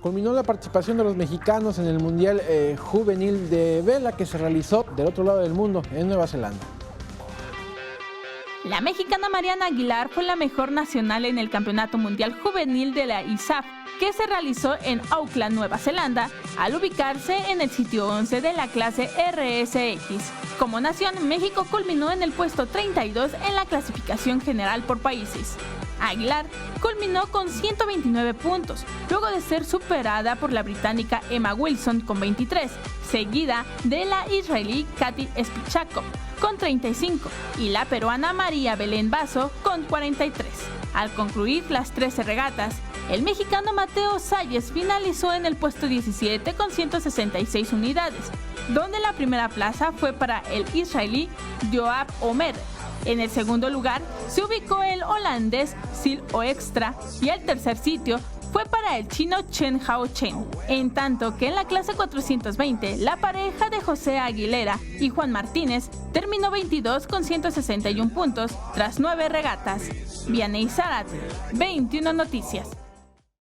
Culminó la participación de los mexicanos en el Mundial Juvenil de Vela que se realizó del otro lado del mundo, en Nueva Zelanda. La mexicana Mariana Aguilar fue la mejor nacional en el Campeonato Mundial Juvenil de la ISAF, que se realizó en Auckland, Nueva Zelanda, al ubicarse en el sitio 11 de la clase RSX. Como nación, México culminó en el puesto 32 en la clasificación general por países. Aguilar culminó con 129 puntos, luego de ser superada por la británica Emma Wilson con 23, seguida de la israelí Katy Spichakov con 35 y la peruana María Belén Basso con 43. Al concluir las 13 regatas, el mexicano Mateo Salles finalizó en el puesto 17 con 166 unidades, donde la primera plaza fue para el israelí Yoav Omer. En el segundo lugar se ubicó el holandés Sil Oextra y el tercer sitio fue para el chino Chen Hao Chen. En tanto que en la clase 420, la pareja de José Aguilera y Juan Martínez terminó 22 con 161 puntos tras 9 regatas. Vianey Zárate, 21 Noticias.